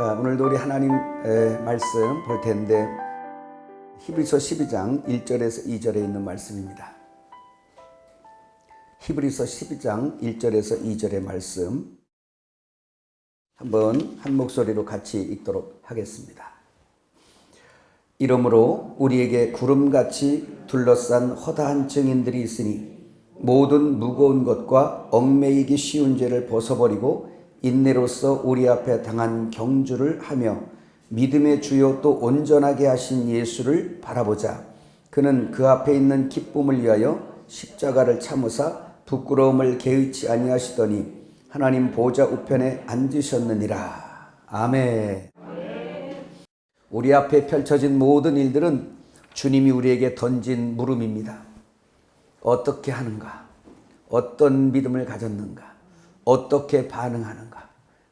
오늘도 우리 하나님의 말씀 볼 텐데 히브리서 12장 1절에서 2절에 있는 말씀입니다. 히브리서 12장 1절에서 2절의 말씀 한번 한 목소리로 같이 읽도록 하겠습니다. 이러므로 우리에게 구름같이 둘러싼 허다한 증인들이 있으니 모든 무거운 것과 얽매이기 쉬운 죄를 벗어버리고 인내로써 우리 앞에 당한 경주를 하며 믿음의 주요 또 온전하게 하신 예수를 바라보자. 그는 그 앞에 있는 기쁨을 위하여 십자가를 참으사 부끄러움을 개의치 아니하시더니 하나님 보좌 우편에 앉으셨느니라. 아멘. 우리 앞에 펼쳐진 모든 일들은 주님이 우리에게 던진 물음입니다. 어떻게 하는가? 어떤 믿음을 가졌는가? 어떻게 반응하는가?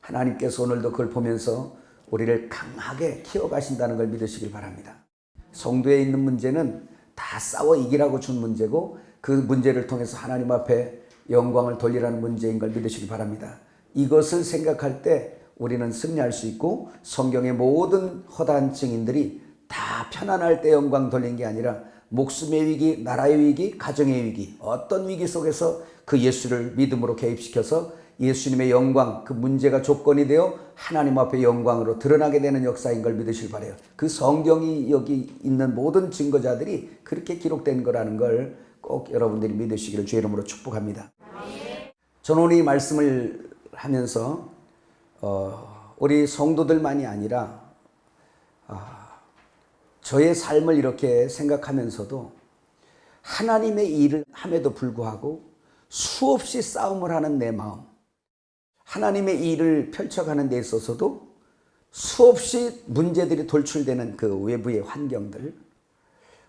하나님께서 오늘도 그걸 보면서 우리를 강하게 키워가신다는 걸 믿으시길 바랍니다. 성도에 있는 문제는 다 싸워 이기라고 준 문제고 그 문제를 통해서 하나님 앞에 영광을 돌리라는 문제인 걸 믿으시길 바랍니다. 이것을 생각할 때 우리는 승리할 수 있고 성경의 모든 허다한 증인들이 다 편안할 때 영광 돌린 게 아니라 목숨의 위기, 나라의 위기, 가정의 위기, 어떤 위기 속에서 그 예수를 믿음으로 개입시켜서 예수님의 영광, 그 문제가 조건이 되어 하나님 앞에 영광으로 드러나게 되는 역사인 걸 믿으실 바라요. 그 성경이 여기 있는 모든 증거자들이 그렇게 기록된 거라는 걸 꼭 여러분들이 믿으시기를 주의 이름으로 축복합니다. 저는 오늘 이 말씀을 하면서 우리 성도들만이 아니라 저의 삶을 이렇게 생각하면서도 하나님의 일을 함에도 불구하고 수없이 싸움을 하는 내 마음, 하나님의 일을 펼쳐가는 데 있어서도 수없이 문제들이 돌출되는 그 외부의 환경들,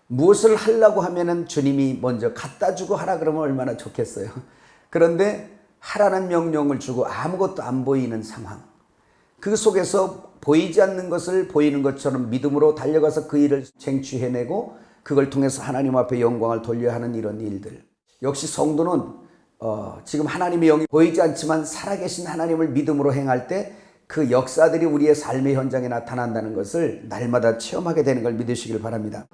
무엇을 하려고 하면은 주님이 먼저 갖다 주고 하라 그러면 얼마나 좋겠어요. 그런데 하라는 명령을 주고 아무것도 안 보이는 상황, 그 속에서 보이지 않는 것을 보이는 것처럼 믿음으로 달려가서 그 일을 쟁취해내고 그걸 통해서 하나님 앞에 영광을 돌려야 하는 이런 일들. 역시 성도는 지금 하나님의 영이 보이지 않지만 살아계신 하나님을 믿음으로 행할 때 그 역사들이 우리의 삶의 현장에 나타난다는 것을 날마다 체험하게 되는 걸 믿으시길 바랍니다.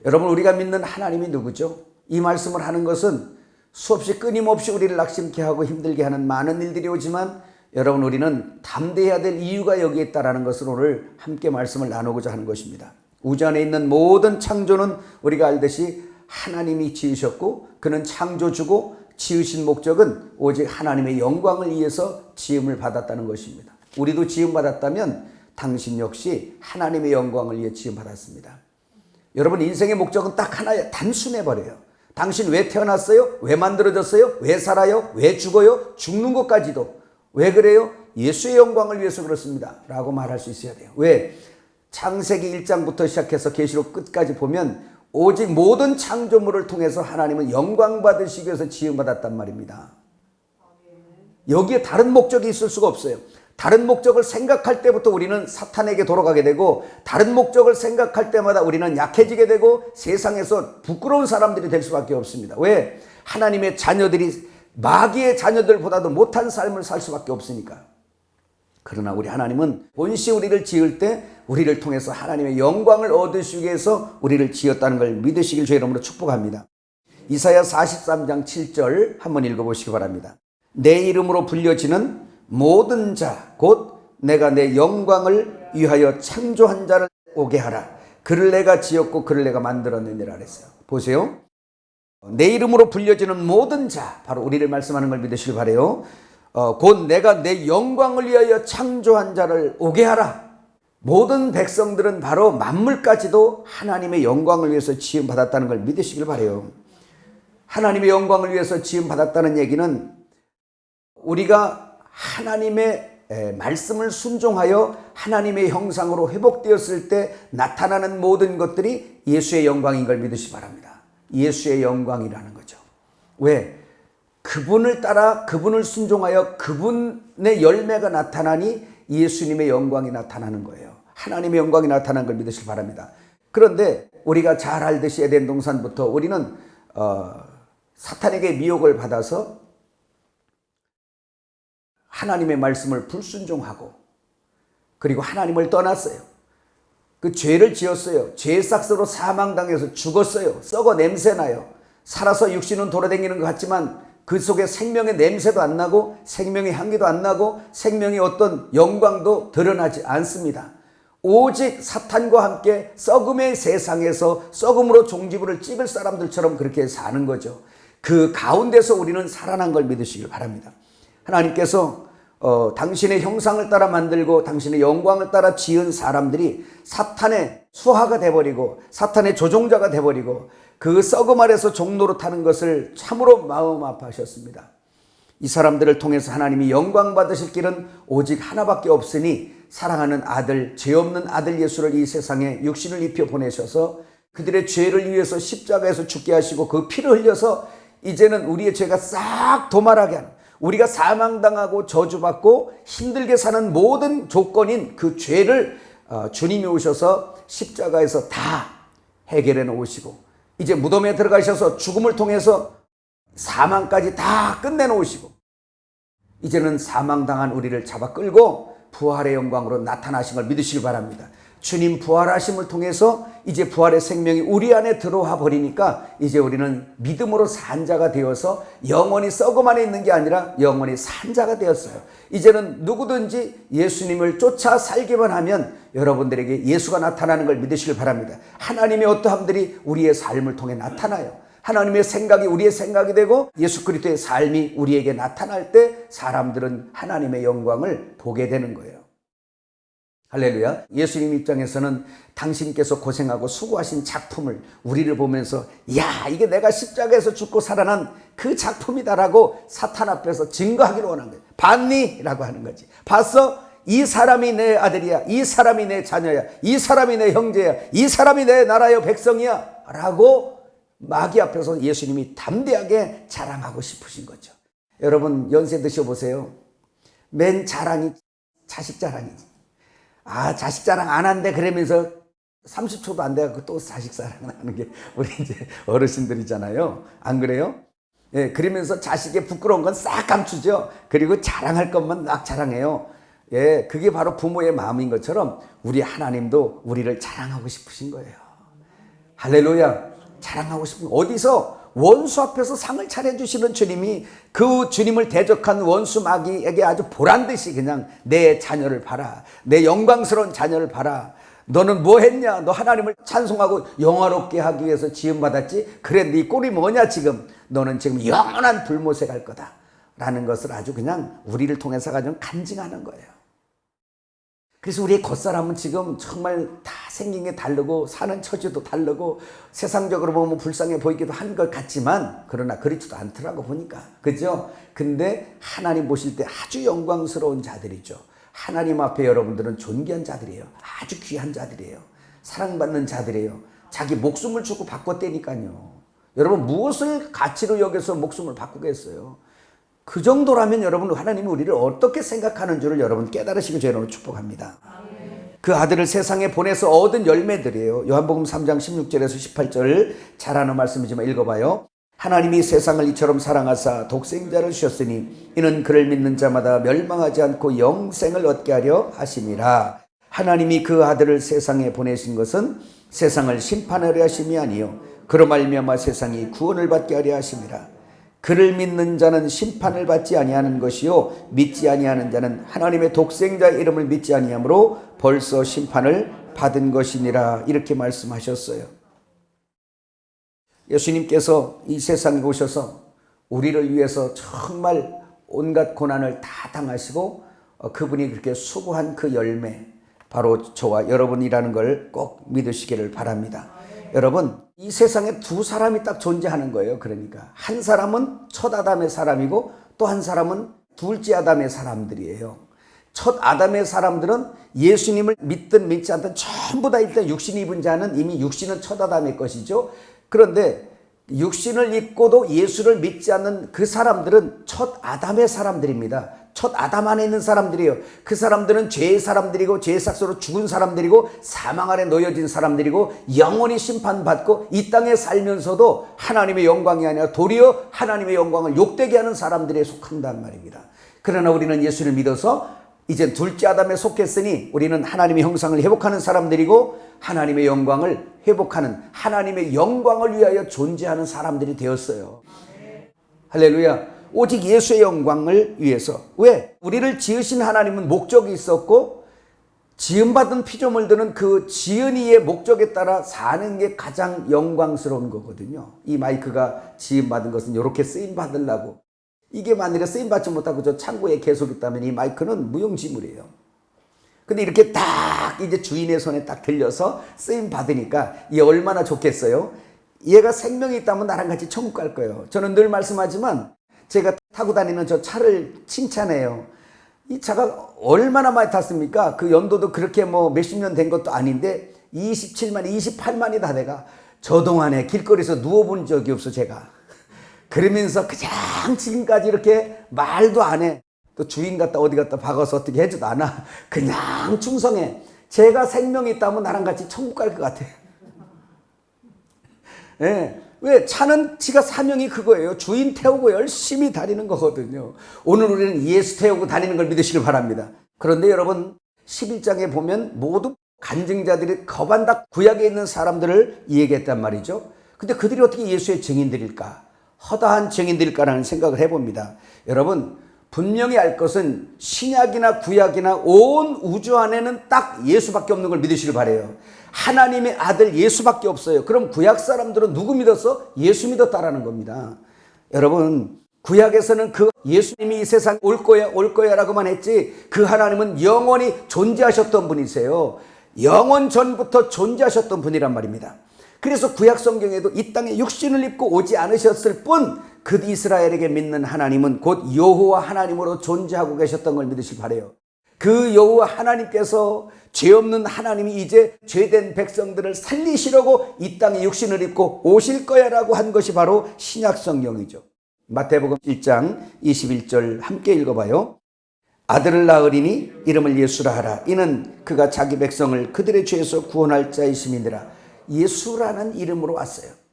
여러분, 우리가 믿는 하나님이 누구죠? 이 말씀을 하는 것은 수없이 끊임없이 우리를 낙심케 하고 힘들게 하는 많은 일들이 오지만 여러분, 우리는 담대해야 될 이유가 여기에 있다는 것을 오늘 함께 말씀을 나누고자 하는 것입니다. 우주 안에 있는 모든 창조는 우리가 알듯이 하나님이 지으셨고 그는 창조주고 지으신 목적은 오직 하나님의 영광을 위해서 지음을 받았다는 것입니다. 우리도 지음받았다면 당신 역시 하나님의 영광을 위해 지음받았습니다. 여러분, 인생의 목적은 딱 하나예요. 단순해버려요. 당신 왜 태어났어요? 왜 만들어졌어요? 왜 살아요? 왜 죽어요? 죽는 것까지도. 왜 그래요? 예수의 영광을 위해서 그렇습니다 라고 말할 수 있어야 돼요. 왜? 창세기 1장부터 시작해서 계시록 끝까지 보면 오직 모든 창조물을 통해서 하나님은 영광 받으시기 위해서 지음받았단 말입니다. 여기에 다른 목적이 있을 수가 없어요. 다른 목적을 생각할 때부터 우리는 사탄에게 돌아가게 되고 다른 목적을 생각할 때마다 우리는 약해지게 되고 세상에서 부끄러운 사람들이 될 수밖에 없습니다. 왜? 하나님의 자녀들이 마귀의 자녀들보다도 못한 삶을 살 수밖에 없으니까. 그러나 우리 하나님은 본시 우리를 지을 때 우리를 통해서 하나님의 영광을 얻으시기 위해서 우리를 지었다는 걸 믿으시길 주의 이름으로 축복합니다. 이사야 43장 7절 한번 읽어보시기 바랍니다. 내 이름으로 불려지는 모든 자 곧 내가 내 영광을 위하여 창조한 자를 오게 하라. 그를 내가 지었고 그를 내가 만들었느니라 그랬어요. 보세요. 내 이름으로 불려지는 모든 자, 바로 우리를 말씀하는 걸 믿으시길 바라요. 곧 내가 내 영광을 위하여 창조한 자를 오게 하라. 모든 백성들은 바로 만물까지도 하나님의 영광을 위해서 지음받았다는 걸 믿으시길 바라요. 하나님의 영광을 위해서 지음받았다는 얘기는 우리가 하나님의 말씀을 순종하여 하나님의 형상으로 회복되었을 때 나타나는 모든 것들이 예수의 영광인 걸 믿으시기 바랍니다. 예수의 영광이라는 거죠. 왜? 그분을 따라 그분을 순종하여 그분의 열매가 나타나니 예수님의 영광이 나타나는 거예요. 하나님의 영광이 나타나는 걸 믿으시기 바랍니다. 그런데 우리가 잘 알듯이 에덴 동산부터 우리는 사탄에게 미혹을 받아서 하나님의 말씀을 불순종하고 그리고 하나님을 떠났어요. 그 죄를 지었어요. 죄의 삭스로 사망당해서 죽었어요. 썩어 냄새나요. 살아서 육신은 돌아다니는 것 같지만 그 속에 생명의 냄새도 안 나고 생명의 향기도 안 나고 생명의 어떤 영광도 드러나지 않습니다. 오직 사탄과 함께 썩음의 세상에서 썩음으로 종지부를 찍을 사람들처럼 그렇게 사는 거죠. 그 가운데서 우리는 살아난 걸 믿으시길 바랍니다. 하나님께서 당신의 형상을 따라 만들고 당신의 영광을 따라 지은 사람들이 사탄의 수하가 돼버리고 사탄의 조종자가 돼버리고 그 썩음 아래서 종로로 타는 것을 참으로 마음 아파하셨습니다. 이 사람들을 통해서 하나님이 영광 받으실 길은 오직 하나밖에 없으니 사랑하는 아들, 죄 없는 아들 예수를 이 세상에 육신을 입혀 보내셔서 그들의 죄를 위해서 십자가에서 죽게 하시고 그 피를 흘려서 이제는 우리의 죄가 싹 도말하게 하는, 우리가 사망당하고 저주받고 힘들게 사는 모든 조건인 그 죄를 주님이 오셔서 십자가에서 다 해결해 놓으시고 이제 무덤에 들어가셔서 죽음을 통해서 사망까지 다 끝내 놓으시고 이제는 사망당한 우리를 잡아 끌고 부활의 영광으로 나타나신 걸 믿으시기 바랍니다. 주님 부활하심을 통해서 이제 부활의 생명이 우리 안에 들어와 버리니까 이제 우리는 믿음으로 산 자가 되어서 영원히 썩음 안에 있는 게 아니라 영원히 산 자가 되었어요. 이제는 누구든지 예수님을 쫓아 살기만 하면 여러분들에게 예수가 나타나는 걸 믿으시길 바랍니다. 하나님의 어떠함들이 우리의 삶을 통해 나타나요. 하나님의 생각이 우리의 생각이 되고 예수 그리스도의 삶이 우리에게 나타날 때 사람들은 하나님의 영광을 보게 되는 거예요. 할렐루야. 예수님 입장에서는 당신께서 고생하고 수고하신 작품을 우리를 보면서 야, 이게 내가 십자가에서 죽고 살아난 그 작품이다라고 사탄 앞에서 증거하기를 원한 거예요. 봤니? 라고 하는 거지. 봤어? 이 사람이 내 아들이야. 이 사람이 내 자녀야. 이 사람이 내 형제야. 이 사람이 내 나라의 백성이야. 라고 마귀 앞에서 예수님이 담대하게 자랑하고 싶으신 거죠. 여러분 연세 드셔보세요. 맨 자랑이 자식 자랑이지. 아, 자식 자랑 안 한대 그러면서 30초도 안 돼갖고 또 자식 자랑을 하는 게 우리 이제 어르신들이잖아요. 안 그래요? 예, 그러면서 자식의 부끄러운 건 싹 감추죠. 그리고 자랑할 것만 막 자랑해요. 예, 그게 바로 부모의 마음인 것처럼 우리 하나님도 우리를 자랑하고 싶으신 거예요. 할렐루야. 자랑하고 싶은 어디서 원수 앞에서 상을 차려주시는 주님이 그 주님을 대적한 원수 마귀에게 아주 보란듯이 그냥 내 자녀를 봐라. 내 영광스러운 자녀를 봐라. 너는 뭐 했냐? 너 하나님을 찬송하고 영화롭게 하기 위해서 지음받았지? 그래 네 꼴이 뭐냐 지금? 너는 지금 영원한 불못에 갈 거다. 라는 것을 아주 그냥 우리를 통해서 가지고 간증하는 거예요. 그래서 우리의 겉사람은 지금 정말 다 생긴 게 다르고 사는 처지도 다르고 세상적으로 보면 불쌍해 보이기도 한 것 같지만 그러나 그렇지도 않더라고 보니까. 그죠? 근데 하나님 보실 때 아주 영광스러운 자들이죠. 하나님 앞에 여러분들은 존귀한 자들이에요. 아주 귀한 자들이에요. 사랑받는 자들이에요. 자기 목숨을 주고 바꿨다니까요. 여러분 무엇을 가치로 여겨서 목숨을 바꾸겠어요? 그 정도라면 여러분 하나님이 우리를 어떻게 생각하는 줄을 여러분 깨달으시고 저희로 축복합니다. 그 아들을 세상에 보내서 얻은 열매들이에요. 요한복음 3장 16절에서 18절 잘하는 말씀이지만 읽어봐요. 하나님이 세상을 이처럼 사랑하사 독생자를 주셨으니 이는 그를 믿는 자마다 멸망하지 않고 영생을 얻게 하려 하심이라. 하나님이 그 아들을 세상에 보내신 것은 세상을 심판하려 하심이 아니요 그로 말미암아 세상이 구원을 받게 하려 하심이라. 그를 믿는 자는 심판을 받지 아니하는 것이요 믿지 아니하는 자는 하나님의 독생자의 이름을 믿지 아니하므로 벌써 심판을 받은 것이니라. 이렇게 말씀하셨어요. 예수님께서 이 세상에 오셔서 우리를 위해서 정말 온갖 고난을 다 당하시고 그분이 그렇게 수고한 그 열매 바로 저와 여러분이라는 걸 꼭 믿으시기를 바랍니다. 여러분 이 세상에 두 사람이 딱 존재하는 거예요. 그러니까 한 사람은 첫 아담의 사람이고 또 한 사람은 둘째 아담의 사람들이에요. 첫 아담의 사람들은 예수님을 믿든 믿지 않든 전부 다 일단 육신 입은 자는 이미 육신은 첫 아담의 것이죠. 그런데 육신을 입고도 예수를 믿지 않는 그 사람들은 첫 아담의 사람들입니다. 첫 아담 안에 있는 사람들이에요. 그 사람들은 죄의 사람들이고 죄의 삭스로 죽은 사람들이고 사망 아래 놓여진 사람들이고 영원히 심판받고 이 땅에 살면서도 하나님의 영광이 아니라 도리어 하나님의 영광을 욕되게 하는 사람들에 속한단 말입니다. 그러나 우리는 예수를 믿어서 이제 둘째 아담에 속했으니 우리는 하나님의 형상을 회복하는 사람들이고 하나님의 영광을 회복하는, 하나님의 영광을 위하여 존재하는 사람들이 되었어요. 할렐루야. 오직 예수의 영광을 위해서. 왜? 우리를 지으신 하나님은 목적이 있었고 지음받은 피조물들은 그 지은 이의 목적에 따라 사는 게 가장 영광스러운 거거든요. 이 마이크가 지음받은 것은 이렇게 쓰임받으려고. 이게 만약에 쓰임받지 못하고 저 창고에 계속 있다면 이 마이크는 무용지물이에요. 근데 이렇게 딱 이제 주인의 손에 딱 들려서 쓰임받으니까 얘 얼마나 좋겠어요? 얘가 생명이 있다면 나랑 같이 천국 갈 거예요. 저는 늘 말씀하지만 제가 타고 다니는 저 차를 칭찬해요. 이 차가 얼마나 많이 탔습니까? 그 연도도 그렇게 뭐 몇십 년 된 것도 아닌데 27만, 28만이 다 돼가 저 동안에 길거리에서 누워본 적이 없어 제가. 그러면서 그냥 지금까지 이렇게 말도 안 해. 또 주인 갔다 어디 갔다 박아서 어떻게 해주도 않아. 그냥 충성해. 제가 생명이 있다면 나랑 같이 천국 갈 것 같아. 예. 왜? 차는 지가 사명이 그거예요. 주인 태우고 열심히 다니는 거거든요. 오늘 우리는 예수 태우고 다니는 걸 믿으시길 바랍니다. 그런데 여러분 11장에 보면 모두 간증자들이 거반다 구약에 있는 사람들을 얘기했단 말이죠. 근데 그들이 어떻게 예수의 증인들일까? 허다한 증인들일까라는 생각을 해봅니다. 여러분 분명히 알 것은 신약이나 구약이나 온 우주 안에는 딱 예수밖에 없는 걸 믿으시길 바라요. 하나님의 아들 예수밖에 없어요. 그럼 구약 사람들은 누구 믿었어? 예수 믿었다라는 겁니다. 여러분 구약에서는 그 예수님이 이 세상에 올 거야 라고만 했지 그 하나님은 영원히 존재하셨던 분이세요. 영원 전부터 존재하셨던 분이란 말입니다. 그래서 구약 성경에도 이 땅에 육신을 입고 오지 않으셨을 뿐 그 이스라엘에게 믿는 하나님은 곧 여호와 하나님으로 존재하고 계셨던 걸 믿으시기 바라요. 그 여호와 하나님께서 죄 없는 하나님이 이제 죄된 백성들을 살리시려고 이 땅에 육신을 입고 오실 거야 라고 한 것이 바로 신약 성경이죠. 마태복음 1장 21절 함께 읽어봐요. 아들을 낳으리니 이름을 예수라 하라. 이는 그가 자기 백성을 그들의 죄에서 구원할 자이심이니라. 예수라는 이름으로 왔어요.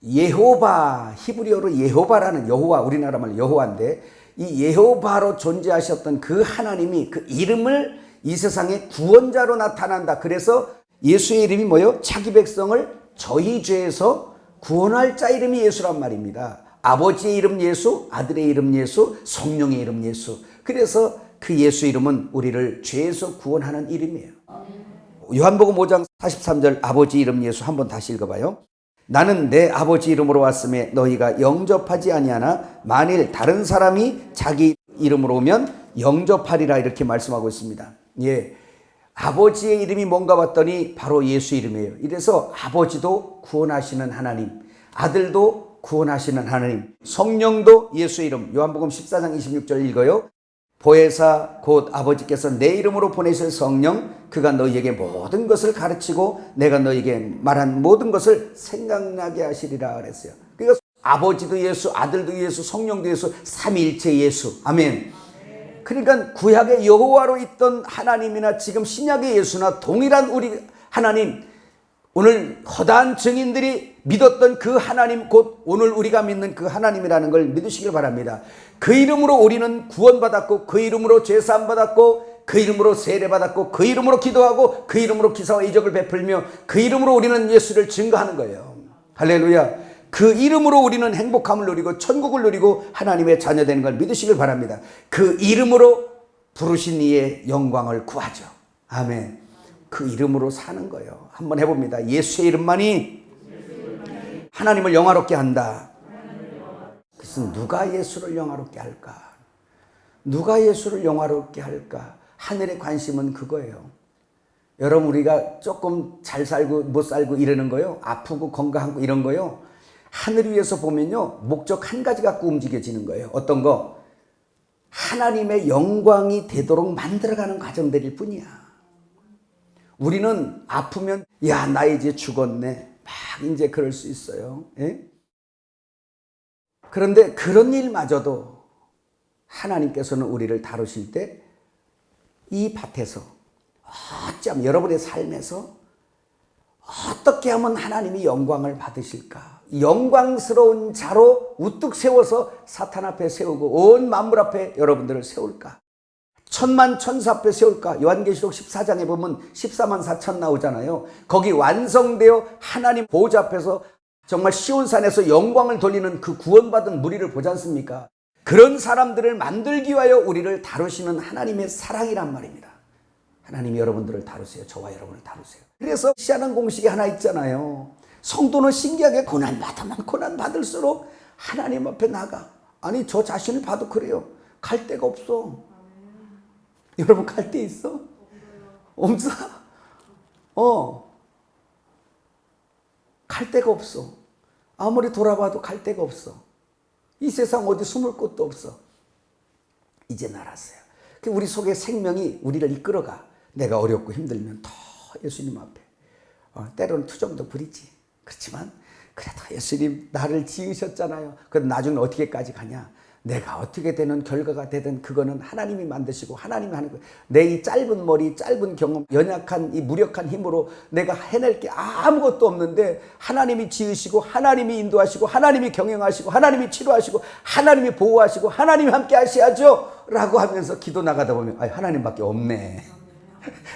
예호바, 히브리어로 예호바라는 여호와, 우리나라 말 여호와인데 이 예호바로 존재하셨던 그 하나님이 그 이름을 이 세상에 구원자로 나타난다. 그래서 예수의 이름이 뭐예요? 자기 백성을 저희 죄에서 구원할 자 이름이 예수란 말입니다. 아버지의 이름 예수, 아들의 이름 예수, 성령의 이름 예수. 그래서 그 예수 이름은 우리를 죄에서 구원하는 이름이에요. 요한복음 5장 43절 아버지 이름 예수 한번 다시 읽어봐요. 나는 내 아버지 이름으로 왔음에 너희가 영접하지 아니하나 만일 다른 사람이 자기 이름으로 오면 영접하리라 이렇게 말씀하고 있습니다. 예, 아버지의 이름이 뭔가 봤더니 바로 예수 이름이에요. 이래서 아버지도 구원하시는 하나님, 아들도 구원하시는 하나님, 성령도 예수 이름. 요한복음 14장 26절 읽어요. 보혜사 곧 아버지께서 내 이름으로 보내실 성령 그가 너희에게 모든 것을 가르치고 내가 너희에게 말한 모든 것을 생각나게 하시리라 그랬어요. 그러니까 아버지도 예수, 아들도 예수, 성령도 예수, 삼위일체 예수. 아멘. 그러니까 구약의 여호와로 있던 하나님이나 지금 신약의 예수나 동일한 우리 하나님, 오늘 허다한 증인들이 믿었던 그 하나님 곧 오늘 우리가 믿는 그 하나님이라는 걸 믿으시길 바랍니다. 그 이름으로 우리는 구원받았고 그 이름으로 제사함 받았고 그 이름으로 세례받았고 그 이름으로 기도하고 그 이름으로 기사와 이적을 베풀며 그 이름으로 우리는 예수를 증거하는 거예요. 할렐루야. 그 이름으로 우리는 행복함을 누리고 천국을 누리고 하나님의 자녀 되는 걸 믿으시길 바랍니다. 그 이름으로 부르신 이의 영광을 구하죠. 아멘. 그 이름으로 사는 거예요. 한번 해봅니다. 예수의 이름만이 하나님을 영화롭게 한다. 그래서 누가 예수를 영화롭게 할까? 누가 예수를 영화롭게 할까? 하늘의 관심은 그거예요. 여러분 우리가 조금 잘 살고 못 살고 이러는 거요. 아프고 건강하고 이런 거요. 하늘 위에서 보면요. 목적 한 가지 갖고 움직여지는 거예요. 어떤 거? 하나님의 영광이 되도록 만들어가는 과정들일 뿐이야. 우리는 아프면 야, 나 이제 죽었네. 막 이제 그럴 수 있어요. 예? 그런데 그런 일마저도 하나님께서는 우리를 다루실 때 이 밭에서 어쩜 여러분의 삶에서 어떻게 하면 하나님이 영광을 받으실까? 영광스러운 자로 우뚝 세워서 사탄 앞에 세우고 온 만물 앞에 여러분들을 세울까? 천만 천사 앞에 세울까? 요한계시록 14장에 보면 14만 4천 나오잖아요. 거기 완성되어 하나님 보호자 앞에서 정말 시온산에서 영광을 돌리는 그 구원받은 무리를 보지 않습니까? 그런 사람들을 만들기 위하여 우리를 다루시는 하나님의 사랑이란 말입니다. 하나님이 여러분들을 다루세요. 저와 여러분을 다루세요. 그래서 시하는 공식이 하나 있잖아요. 성도는 신기하게 고난받으면 고난받을수록 하나님 앞에 나가. 아니 저 자신을 봐도 그래요. 갈 데가 없어. 여러분 갈 데 있어? 없어? 갈 데가 없어. 아무리 돌아봐도 갈 데가 없어. 이 세상 어디 숨을 곳도 없어. 이제 알았어요. 우리 속에 생명이 우리를 이끌어가. 내가 어렵고 힘들면 더 예수님 앞에. 때로는 투정도 부리지. 그렇지만 그래도 예수님 나를 지으셨잖아요. 그럼 나중에 어떻게까지 가냐? 내가 어떻게 되는 결과가 되든 그거는 하나님이 만드시고 하나님이 하는 거예요. 내 이 짧은 머리, 짧은 경험, 연약한 이 무력한 힘으로 내가 해낼 게 아무것도 없는데 하나님이 지으시고 하나님이 인도하시고 하나님이 경영하시고 하나님이 치료하시고 하나님이 보호하시고 하나님이 함께 하셔야죠 라고 하면서 기도 나가다 보면 하나님밖에 없네.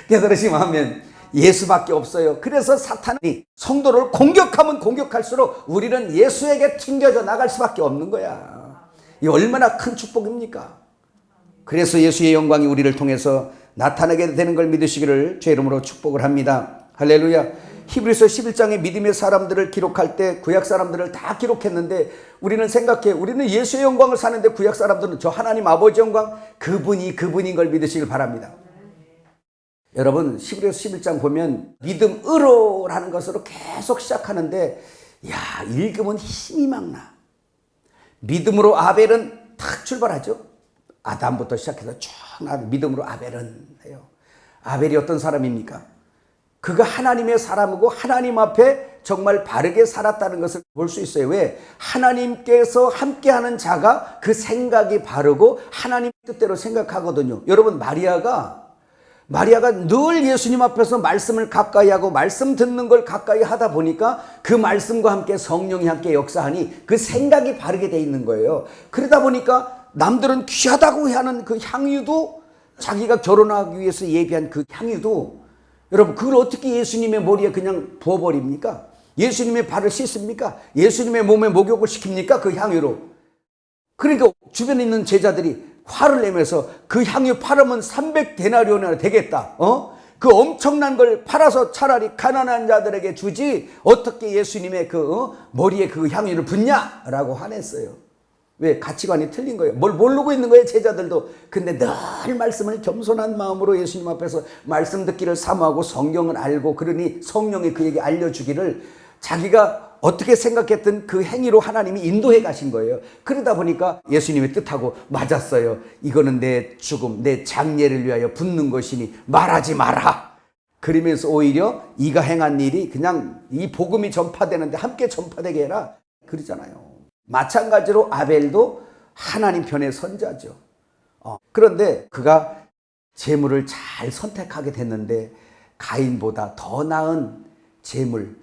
깨달으시면 하면 예수밖에 없어요. 그래서 사탄이 성도를 공격하면 공격할수록 우리는 예수에게 튕겨져 나갈 수밖에 없는 거야. 이 얼마나 큰 축복입니까? 그래서 예수의 영광이 우리를 통해서 나타나게 되는 걸 믿으시기를 주의 이름으로 축복을 합니다. 할렐루야. 히브리서 11장의 믿음의 사람들을 기록할 때 구약 사람들을 다 기록했는데 우리는 생각해. 우리는 예수의 영광을 사는데 구약 사람들은 저 하나님 아버지 영광 그분인 걸 믿으시길 바랍니다. 여러분 히브리서 11장 보면 믿음으로라는 것으로 계속 시작하는데 읽으면 힘이 막 나. 믿음으로 아벨은 탁 출발하죠. 아담부터 시작해서 쭉 나가면 믿음으로 아벨은 해요. 아벨이 어떤 사람입니까? 그가 하나님의 사람이고 하나님 앞에 정말 바르게 살았다는 것을 볼 수 있어요. 왜? 하나님께서 함께하는 자가 그 생각이 바르고 하나님 뜻대로 생각하거든요. 여러분 마리아가 늘 예수님 앞에서 말씀을 가까이 하고 말씀 듣는 걸 가까이 하다 보니까 그 말씀과 함께 성령이 함께 역사하니 그 생각이 바르게 돼 있는 거예요. 그러다 보니까 남들은 귀하다고 하는 그 향유도 자기가 결혼하기 위해서 예비한 그 향유도 여러분 그걸 어떻게 예수님의 머리에 그냥 부어버립니까? 예수님의 발을 씻습니까? 예수님의 몸에 목욕을 시킵니까? 그 향유로. 그러니까 주변에 있는 제자들이 화를 내면서 그 향유 팔으면 300데나리온이나 되겠다. 그 엄청난 걸 팔아서 차라리 가난한 자들에게 주지 어떻게 예수님의 머리에 그 향유를 붓냐라고 화냈어요. 왜? 가치관이 틀린 거예요. 뭘 모르고 있는 거예요, 제자들도. 근데 늘 말씀을 겸손한 마음으로 예수님 앞에서 말씀 듣기를 사모하고 성경을 알고 그러니 성령이 그에게 알려주기를 자기가 어떻게 생각했든 그 행위로 하나님이 인도해 가신 거예요. 그러다 보니까 예수님의 뜻하고 맞았어요. 이거는 내 죽음, 내 장례를 위하여 붓는 것이니 말하지 마라. 그러면서 오히려 이가 행한 일이 그냥 이 복음이 전파되는데 함께 전파되게 해라. 그러잖아요. 마찬가지로 아벨도 하나님 편의 선자죠. 그런데 그가 재물을 잘 선택하게 됐는데 가인보다 더 나은 재물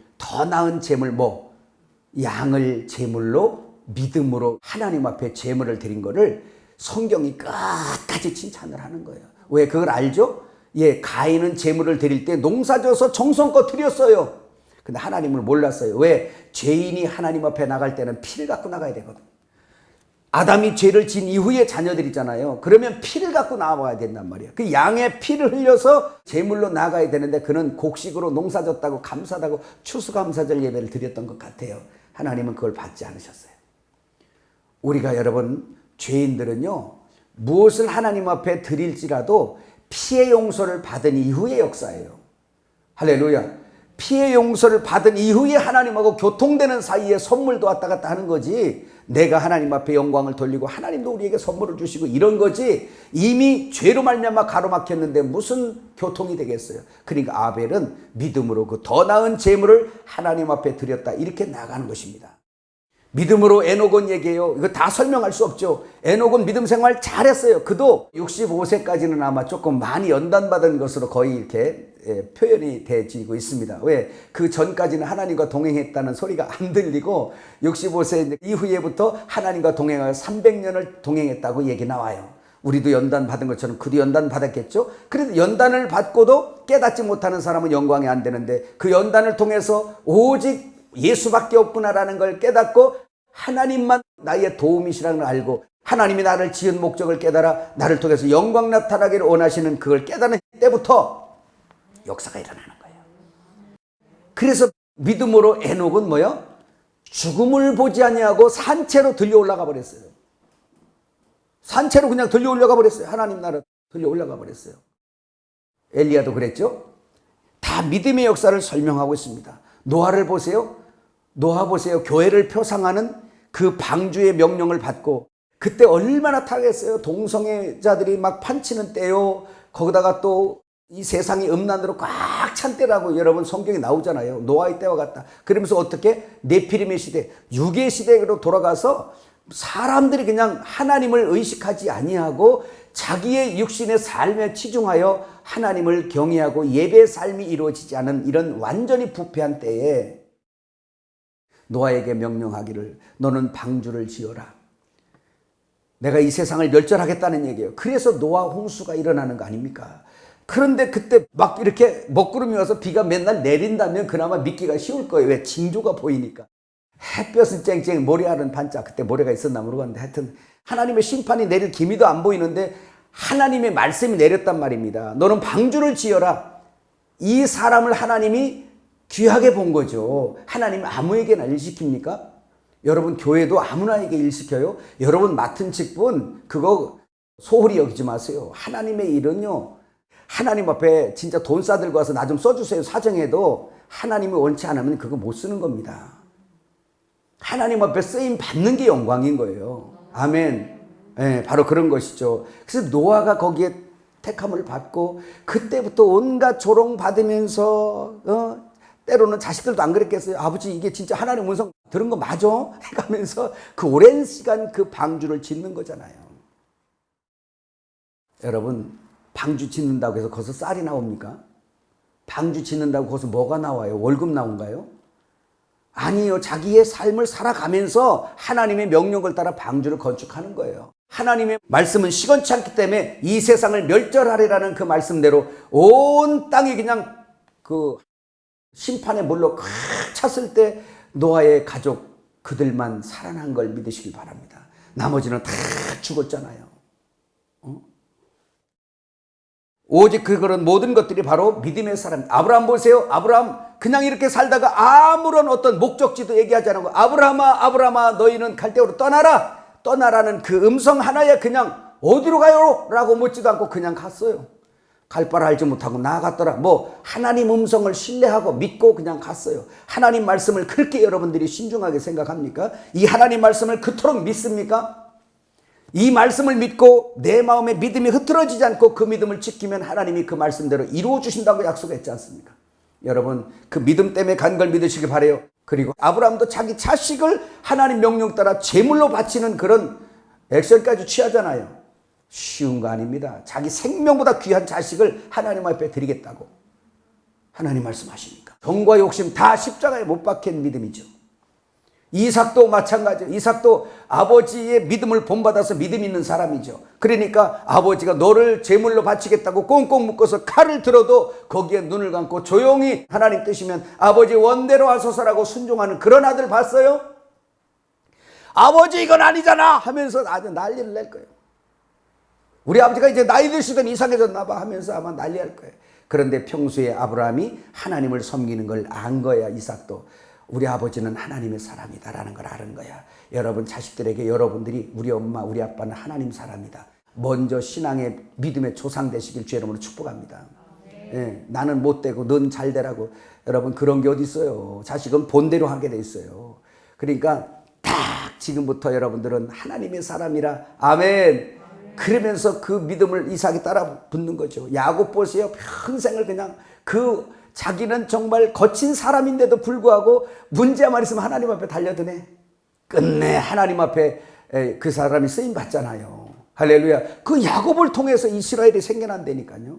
양을 제물로 믿음으로 하나님 앞에 제물을 드린 거를 성경이 끝까지 칭찬을 하는 거예요. 왜? 그걸 알죠? 가인은 제물을 드릴 때 농사져서 정성껏 드렸어요. 근데 하나님을 몰랐어요. 왜? 죄인이 하나님 앞에 나갈 때는 피를 갖고 나가야 되거든. 아담이 죄를 진 이후에 자녀들이잖아요. 그러면 피를 갖고 나와야 된단 말이에요. 그 양의 피를 흘려서 제물로 나가야 되는데 그는 곡식으로 농사졌다고 감사하다고 추수감사절 예배를 드렸던 것 같아요. 하나님은 그걸 받지 않으셨어요. 우리가 여러분 죄인들은요 무엇을 하나님 앞에 드릴지라도 피의 용서를 받은 이후의 역사예요. 할렐루야. 피의 용서를 받은 이후에 하나님하고 교통되는 사이에 선물도 왔다 갔다 하는 거지, 내가 하나님 앞에 영광을 돌리고 하나님도 우리에게 선물을 주시고 이런 거지, 이미 죄로 말미암아 가로막혔는데 무슨 교통이 되겠어요. 그러니까 아벨은 믿음으로 그 더 나은 재물을 하나님 앞에 드렸다, 이렇게 나가는 것입니다. 믿음으로 에녹은 얘기해요. 이거 다 설명할 수 없죠. 에녹은 믿음 생활 잘했어요. 그도 65세까지는 아마 조금 많이 연단받은 것으로 거의 이렇게 표현이 되지고 있습니다. 왜? 그 전까지는 하나님과 동행했다는 소리가 안 들리고 65세 이후에부터 하나님과 동행하여 300년을 동행했다고 얘기 나와요. 우리도 연단 받은 것처럼 그도 연단 받았겠죠. 그래도 연단을 받고도 깨닫지 못하는 사람은 영광이 안 되는데 그 연단을 통해서 오직 예수밖에 없구나라는 걸 깨닫고 하나님만 나의 도움이시라는 걸 알고 하나님이 나를 지은 목적을 깨달아 나를 통해서 영광 나타나기를 원하시는 그걸 깨닫는 때부터 역사가 일어나는 거예요. 그래서 믿음으로 에녹은 뭐요? 죽음을 보지 아니하고 산채로 들려 올라가 버렸어요. 산채로 그냥 들려 올라가 버렸어요. 하나님 나라 들려 올라가 버렸어요. 엘리야도 그랬죠. 다 믿음의 역사를 설명하고 있습니다. 노아를 보세요. 노아 보세요. 교회를 표상하는 그 방주의 명령을 받고 그때 얼마나 타겠어요. 동성애자들이 막 판치는 때요. 거기다가 또 이 세상이 음란으로 꽉 찬 때라고 여러분 성경에 나오잖아요. 노아의 때와 같다. 그러면서 어떻게 네피림의 시대, 유괴 시대로 돌아가서 사람들이 그냥 하나님을 의식하지 아니하고 자기의 육신의 삶에 치중하여 하나님을 경외하고 예배의 삶이 이루어지지 않은 이런 완전히 부패한 때에 노아에게 명령하기를 너는 방주를 지어라. 내가 이 세상을 멸절하겠다는 얘기예요. 그래서 노아 홍수가 일어나는 거 아닙니까? 그런데 그때 막 이렇게 먹구름이 와서 비가 맨날 내린다면 그나마 믿기가 쉬울 거예요. 왜? 징조가 보이니까. 햇볕은 쨍쨍, 모래알은 반짝. 그때 모래가 있었나 모르겠는데 하여튼 하나님의 심판이 내릴 기미도 안 보이는데 하나님의 말씀이 내렸단 말입니다. 너는 방주를 지어라. 이 사람을 하나님이 귀하게 본 거죠. 하나님 아무에게나 일 시킵니까? 여러분 교회도 아무나에게 일 시켜요? 여러분 맡은 직분 그거 소홀히 여기지 마세요. 하나님의 일은요. 하나님 앞에 진짜 돈 싸들고 와서 나 좀 써주세요 사정해도 하나님이 원치 않으면 그거 못 쓰는 겁니다. 하나님 앞에 쓰임 받는 게 영광인 거예요. 아멘. 네, 바로 그런 것이죠. 그래서 노아가 거기에 택함을 받고 그때부터 온갖 조롱 받으면서 때로는 자식들도 안 그랬겠어요. 아버지 이게 진짜 하나님 음성 들은 거 맞아? 해가면서 그 오랜 시간 그 방주를 짓는 거잖아요. 여러분 방주 짓는다고 해서 거기서 쌀이 나옵니까? 방주 짓는다고 거기서 뭐가 나와요? 월급 나온가요? 아니요. 자기의 삶을 살아가면서 하나님의 명령을 따라 방주를 건축하는 거예요. 하나님의 말씀은 시건치 않기 때문에 이 세상을 멸절하리라는 그 말씀대로 온 땅이 그냥 그 심판의 물로 꽉 찼을 때 노아의 가족 그들만 살아난 걸 믿으시길 바랍니다. 나머지는 다 죽었잖아요. 오직 그런 모든 것들이 바로 믿음의 사람. 아브라함 보세요. 아브라함 그냥 이렇게 살다가 아무런 어떤 목적지도 얘기하지 않고 아브라함아 아브라함아 너희는 갈대아로 떠나라. 떠나라는 그 음성 하나에 그냥 어디로 가요? 라고 묻지도 않고 그냥 갔어요. 갈 바를 알지 못하고 나아갔더라. 뭐 하나님 음성을 신뢰하고 믿고 그냥 갔어요. 하나님 말씀을 그렇게 여러분들이 신중하게 생각합니까? 이 하나님 말씀을 그토록 믿습니까? 이 말씀을 믿고 내 마음에 믿음이 흐트러지지 않고 그 믿음을 지키면 하나님이 그 말씀대로 이루어 주신다고 약속했지 않습니까? 여러분 그 믿음 때문에 간 걸 믿으시길 바라요. 그리고 아브라함도 자기 자식을 하나님 명령 따라 제물로 바치는 그런 액션까지 취하잖아요. 쉬운 거 아닙니다. 자기 생명보다 귀한 자식을 하나님 앞에 드리겠다고 하나님 말씀하시니까 정과 욕심 다 십자가에 못 박힌 믿음이죠. 이삭도 마찬가지예요. 이삭도 아버지의 믿음을 본받아서 믿음 있는 사람이죠. 그러니까 아버지가 너를 제물로 바치겠다고 꽁꽁 묶어서 칼을 들어도 거기에 눈을 감고 조용히 하나님 뜻이면 아버지 원대로 하소서라고 순종하는 그런 아들 봤어요? 아버지 이건 아니잖아 하면서 아주 난리를 낼 거예요. 우리 아버지가 이제 나이 드시던 이상해졌나 봐 하면서 아마 난리할 거예요. 그런데 평소에 아브라함이 하나님을 섬기는 걸 안 거야. 이삭도 우리 아버지는 하나님의 사람이다라는 걸 아는 거야. 여러분 자식들에게 여러분들이 우리 엄마 우리 아빠는 하나님 사람이다. 먼저 신앙의 믿음의 조상 되시길 주의 이름으로 축복합니다. 예, 나는 못되고 넌 잘되라고. 여러분 그런 게 어디 있어요. 자식은 본대로 하게 돼 있어요. 그러니까 딱 지금부터 여러분들은 하나님의 사람이라. 아멘. 그러면서 그 믿음을 이삭이 따라 붙는 거죠. 야곱 보세요. 평생을 그냥 그 자기는 정말 거친 사람인데도 불구하고 문제만 있으면 하나님 앞에 달려드네. 끝내 하나님 앞에 그 사람이 쓰임 받잖아요. 할렐루야. 그 야곱을 통해서 이스라엘이 생겨난다니까요.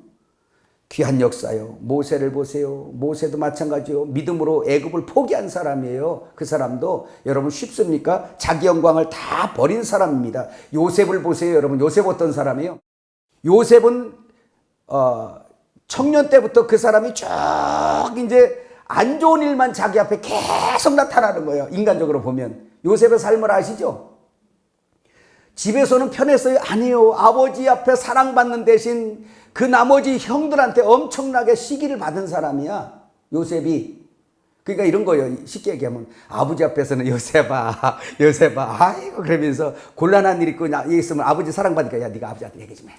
귀한 역사요. 모세를 보세요. 모세도 마찬가지요. 믿음으로 애굽을 포기한 사람이에요. 그 사람도 여러분 쉽습니까? 자기 영광을 다 버린 사람입니다. 요셉을 보세요. 여러분 요셉 어떤 사람이에요? 요셉은 청년 때부터 그 사람이 쭉 이제 안 좋은 일만 자기 앞에 계속 나타나는 거예요. 인간적으로 보면. 요셉의 삶을 아시죠? 집에서는 편했어요? 아니요. 아버지 앞에 사랑받는 대신 그 나머지 형들한테 엄청나게 시기를 받은 사람이야. 요셉이. 그러니까 이런 거예요. 쉽게 얘기하면 아버지 앞에서는 요셉아 아이고 그러면서 곤란한 일 있고 있으면 아버지 사랑받으니까 야 네가 아버지한테 얘기 좀 해.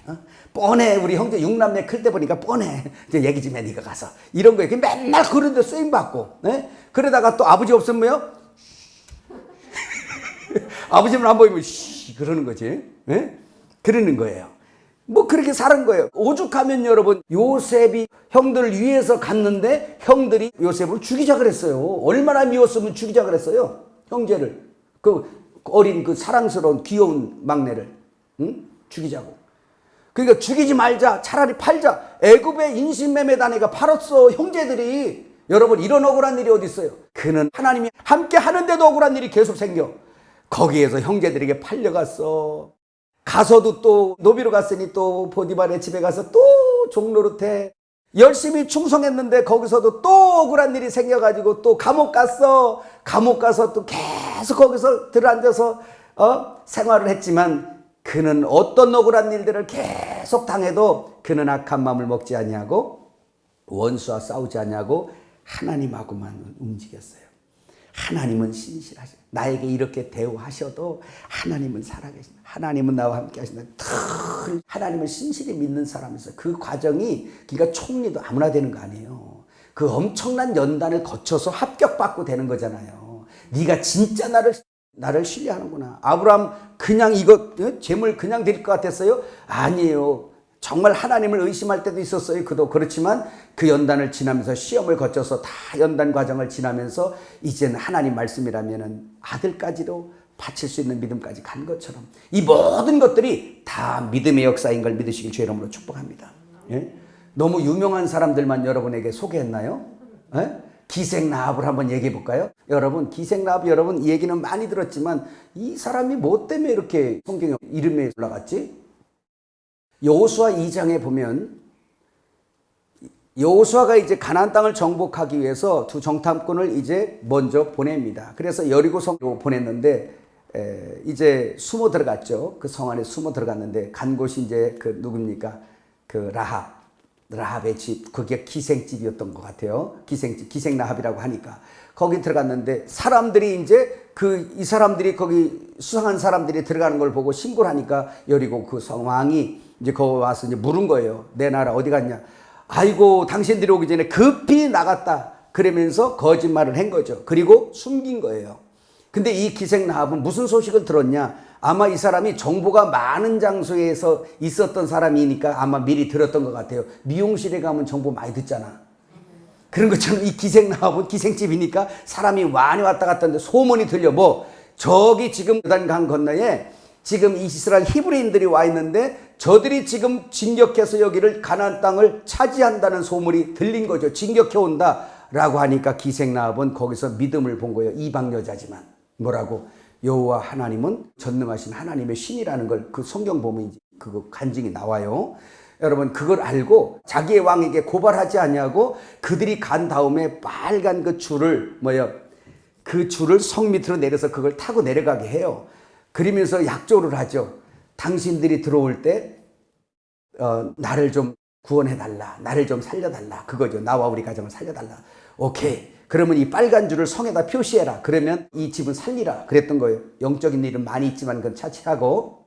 뻔해. 우리 형제 6남매 클 때 보니까 뻔해. 이제 얘기 좀 해 네가 가서. 이런 거예요. 맨날 그런 데 쓰임 받고. 네? 그러다가 또 아버지 없으면요. 아버지만 안 보이면 그러는 거지. 네? 그러는 거예요. 뭐 그렇게 사는 거예요. 오죽하면 여러분 요셉이 형들을 위해서 갔는데 형들이 요셉을 죽이자 그랬어요. 얼마나 미웠으면 죽이자 그랬어요. 형제를. 그 어린 그 사랑스러운 귀여운 막내를. 응? 죽이자고. 그러니까 죽이지 말자. 차라리 팔자. 애굽의 인신매매 단위가 팔았어. 형제들이. 여러분 이런 억울한 일이 어디 있어요. 그는 하나님이 함께 하는데도 억울한 일이 계속 생겨. 거기에서 형제들에게 팔려갔어. 가서도 또 노비로 갔으니 또 보디발의 집에 가서 또 종노릇해. 열심히 충성했는데 거기서도 또 억울한 일이 생겨가지고 또 감옥 갔어. 감옥 가서 또 계속 거기서 들어앉아서 생활을 했지만 그는 어떤 억울한 일들을 계속 당해도 그는 악한 마음을 먹지 아니하고 원수와 싸우지 아니하고 하나님하고만 움직였어요. 하나님은 신실하셔. 나에게 이렇게 대우하셔도 하나님은 살아계신다. 하나님은 나와 함께 하신다. 늘 하나님을 신실히 믿는 사람이서 그 과정이 그러니까 총리도 아무나 되는 거 아니에요. 그 엄청난 연단을 거쳐서 합격받고 되는 거잖아요. 네가 진짜 나를 신뢰하는구나. 아브라함 그냥 이거 재물 그냥 드릴 것 같았어요? 아니에요. 정말 하나님을 의심할 때도 있었어요. 그도 그렇지만 그 연단을 지나면서 시험을 거쳐서 다 연단 과정을 지나면서 이제는 하나님 말씀이라면은 아들까지도 바칠 수 있는 믿음까지 간 것처럼 이 모든 것들이 다 믿음의 역사인 걸 믿으시길 주의 이름으로 축복합니다. 예? 너무 유명한 사람들만 여러분에게 소개했나요? 예? 기생 라합을 한번 얘기해 볼까요? 여러분 기생 라합 여러분 이 얘기는 많이 들었지만 이 사람이 뭐 때문에 이렇게 성경에 이름에 올라갔지? 여호수아 2장에 보면 여호수아가 이제 가나안 땅을 정복하기 위해서 두 정탐꾼을 이제 먼저 보냅니다. 그래서 여리고 성으로 보냈는데 이제 숨어 들어갔죠. 그 성 안에 숨어 들어갔는데 간 곳이 이제 그 누굽니까? 그 라합의 집. 그게 기생집이었던 것 같아요. 기생집, 기생 라합이라고 하니까 거기 들어갔는데 사람들이 이제 이 사람들이 거기 수상한 사람들이 들어가는 걸 보고 신고를 하니까 여리고 그 성왕이 이제 거기 와서 이제 물은 거예요. 내 나라 어디 갔냐? 아이고 당신들이 오기 전에 급히 나갔다. 그러면서 거짓말을 한 거죠. 그리고 숨긴 거예요. 근데 이 기생 라합은 무슨 소식을 들었냐? 아마 이 사람이 정보가 많은 장소에서 있었던 사람이니까 아마 미리 들었던 것 같아요. 미용실에 가면 정보 많이 듣잖아. 그런 것처럼 이 기생 라합은 기생집이니까 사람이 많이 왔다 갔다 하는데 소문이 들려. 뭐 저기 지금 요단강 건너에 지금 이스라엘 히브리인들이 와 있는데 저들이 지금 진격해서 여기를 가나안 땅을 차지한다는 소문이 들린 거죠. 진격해 온다라고 하니까 기생 라합은 거기서 믿음을 본 거예요. 이방 여자지만 뭐라고? 여호와 하나님은 전능하신 하나님의 신이라는 걸 그 성경 보면 이제 그거 간증이 나와요. 여러분 그걸 알고 자기의 왕에게 고발하지 않냐고 그들이 간 다음에 빨간 그 줄을 그 줄을 성 밑으로 내려서 그걸 타고 내려가게 해요. 그러면서 약조를 하죠. 당신들이 들어올 때 나를 좀 구원해달라. 나를 좀 살려달라. 그거죠. 나와 우리 가정을 살려달라. 오케이. 그러면 이 빨간 줄을 성에다 표시해라. 그러면 이 집은 살리라. 그랬던 거예요. 영적인 일은 많이 있지만 그건 차치하고.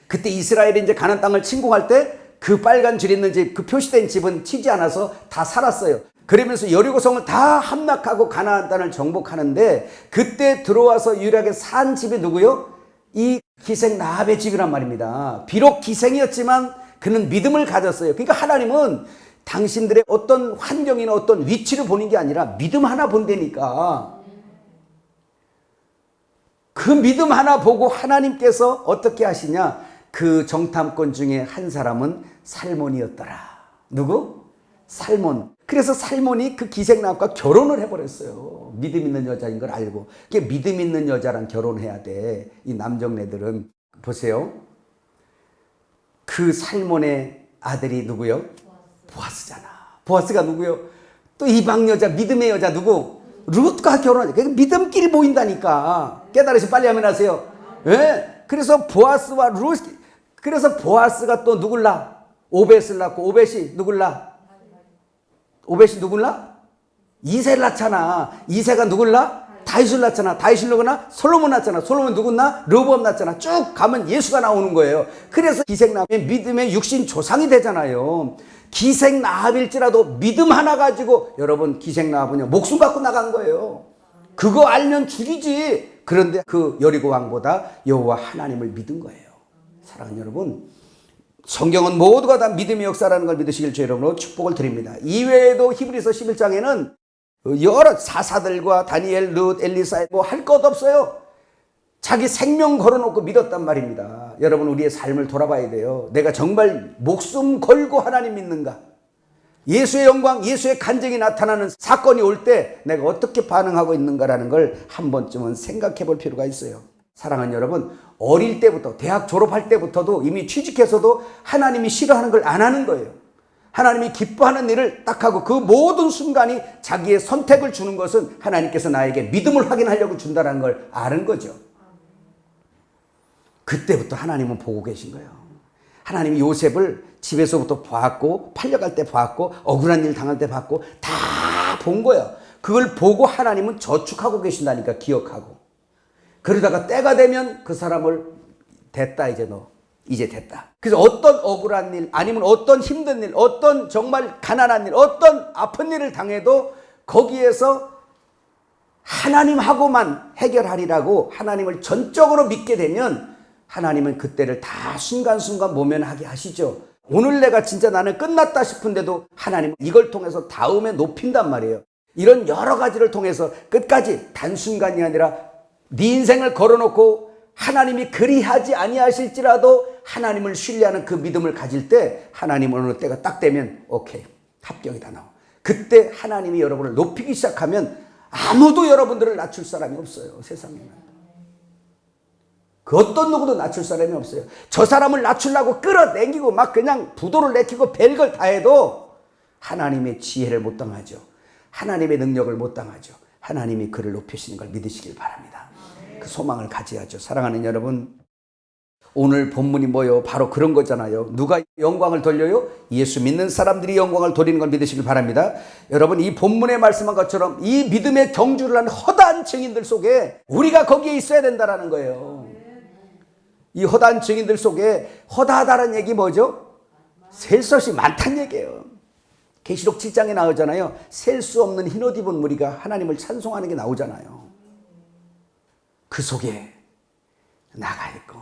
그때 이스라엘이 이제 가나안 땅을 침공할 때 그 빨간 줄 있는 집, 그 표시된 집은 치지 않아서 다 살았어요. 그러면서 여리고성을 다 함락하고 가나안 땅을 정복하는데 그때 들어와서 유일하게 산 집이 누구요? 이 기생 라합의 집이란 말입니다. 비록 기생이었지만 그는 믿음을 가졌어요. 그러니까 하나님은 당신들의 어떤 환경이나 어떤 위치를 보는 게 아니라 믿음 하나 본다니까. 그 믿음 하나 보고 하나님께서 어떻게 하시냐? 그 정탐꾼 중에 한 사람은 살몬이었더라. 누구? 살몬. 그래서 살몬이 그 기생남과 결혼을 해버렸어요. 믿음 있는 여자인 걸 알고. 그게 믿음 있는 여자랑 결혼해야 돼. 이 남정네들은. 보세요. 그 살몬의 아들이 누구요? 보아스잖아. 보아스가 누구요? 또 이방 여자, 믿음의 여자 누구? 룻과 결혼하죠. 그러니까 믿음끼리 모인다니까. 깨달으시 빨리 하면 하세요. 예? 그래서 보아스와 룻, 그래서 보아스가 또 누굴 낳아? 오벳을 낳고, 오벳이 누굴 낳아? 오벳이 누굴 낳아? 이세를 낳잖아. 이세가 누굴 낳아? 다윗을 낳잖아. 다윗이 누구 낳아? 솔로몬 낳잖아. 솔로몬 누구 낳아? 르호보암 낳잖아. 쭉 가면 예수가 나오는 거예요. 그래서 기생나합의 믿음의 육신 조상이 되잖아요. 기생나합일지라도 믿음 하나 가지고, 여러분 기생나합은요 목숨 갖고 나간 거예요. 그거 알면 죽이지. 그런데 그 여리고 왕보다 여호와 하나님을 믿은 거예요. 사랑하는 여러분, 성경은 모두가 다 믿음의 역사라는 걸 믿으시길 주 여러분으로 축복을 드립니다. 이외에도 히브리서 11장에는 여러 사사들과 다니엘, 룻, 엘리사 뭐 할 것 없어요. 자기 생명 걸어놓고 믿었단 말입니다. 여러분, 우리의 삶을 돌아봐야 돼요. 내가 정말 목숨 걸고 하나님 믿는가? 예수의 영광, 예수의 간증이 나타나는 사건이 올 때 내가 어떻게 반응하고 있는가라는 걸 한 번쯤은 생각해 볼 필요가 있어요. 사랑하는 여러분, 어릴 때부터, 대학 졸업할 때부터도 이미 취직해서도 하나님이 싫어하는 걸 안 하는 거예요. 하나님이 기뻐하는 일을 딱 하고 그 모든 순간이 자기의 선택을 주는 것은 하나님께서 나에게 믿음을 확인하려고 준다는 걸 아는 거죠. 그때부터 하나님은 보고 계신 거예요. 하나님이 요셉을 집에서부터 봤고, 팔려갈 때 봤고, 억울한 일 당할 때 봤고, 다 본 거예요. 그걸 보고 하나님은 저축하고 계신다니까, 기억하고. 그러다가 때가 되면 그 사람을 됐다, 이제 너. 이제 됐다. 그래서 어떤 억울한 일, 아니면 어떤 힘든 일, 어떤 정말 가난한 일, 어떤 아픈 일을 당해도 거기에서 하나님하고만 해결하리라고 하나님을 전적으로 믿게 되면 하나님은 그때를 다 순간순간 모면하게 하시죠. 오늘 내가 진짜 나는 끝났다 싶은데도 하나님은 이걸 통해서 다음에 높인단 말이에요. 이런 여러 가지를 통해서 끝까지 단순간이 아니라 네 인생을 걸어놓고 하나님이 그리하지 아니하실지라도 하나님을 신뢰하는 그 믿음을 가질 때 하나님은 어느 때가 딱 되면 오케이, 합격이다 나와. 그때 하나님이 여러분을 높이기 시작하면 아무도 여러분들을 낮출 사람이 없어요. 세상에는. 그 어떤 누구도 낮출 사람이 없어요. 저 사람을 낮추려고 끌어당기고 막 그냥 부도를 내키고 별걸 다 해도 하나님의 지혜를 못 당하죠. 하나님의 능력을 못 당하죠. 하나님이 그를 높이시는 걸 믿으시길 바랍니다. 그 소망을 가져야죠. 사랑하는 여러분, 오늘 본문이 뭐요? 바로 그런 거잖아요. 누가 영광을 돌려요? 예수 믿는 사람들이 영광을 돌리는 걸 믿으시길 바랍니다. 여러분, 이 본문에 말씀한 것처럼 이 믿음의 경주를 한 허다한 증인들 속에 우리가 거기에 있어야 된다는 거예요. 이 허다한 증인들 속에, 허다하다는 얘기 뭐죠? 셀 수 없이 많다는 얘기예요. 계시록 7장에 나오잖아요. 셀 수 없는 흰옷 입은 무리가 하나님을 찬송하는 게 나오잖아요. 그 속에 나가 있고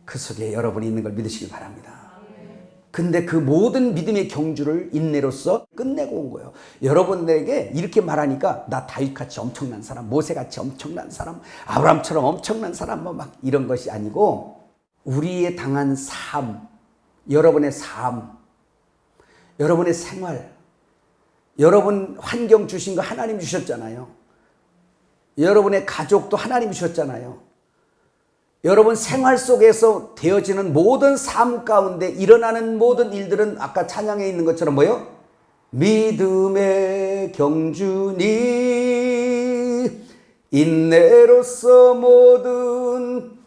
그 속에 여러분이 있는 걸 믿으시길 바랍니다. 근데 그 모든 믿음의 경주를 인내로서 끝내고 온 거예요. 여러분에게 이렇게 말하니까 나 다윗같이 엄청난 사람, 모세같이 엄청난 사람, 아브라함처럼 엄청난 사람 뭐 막 이런 것이 아니고, 우리의 당한 삶, 여러분의 삶, 여러분의 생활, 여러분 환경 주신 거 하나님 주셨잖아요. 여러분의 가족도 하나님 주셨잖아요. 여러분 생활 속에서 되어지는 모든 삶 가운데 일어나는 모든 일들은 아까 찬양에 있는 것처럼 뭐요? 믿음의 경주니 인내로서 모든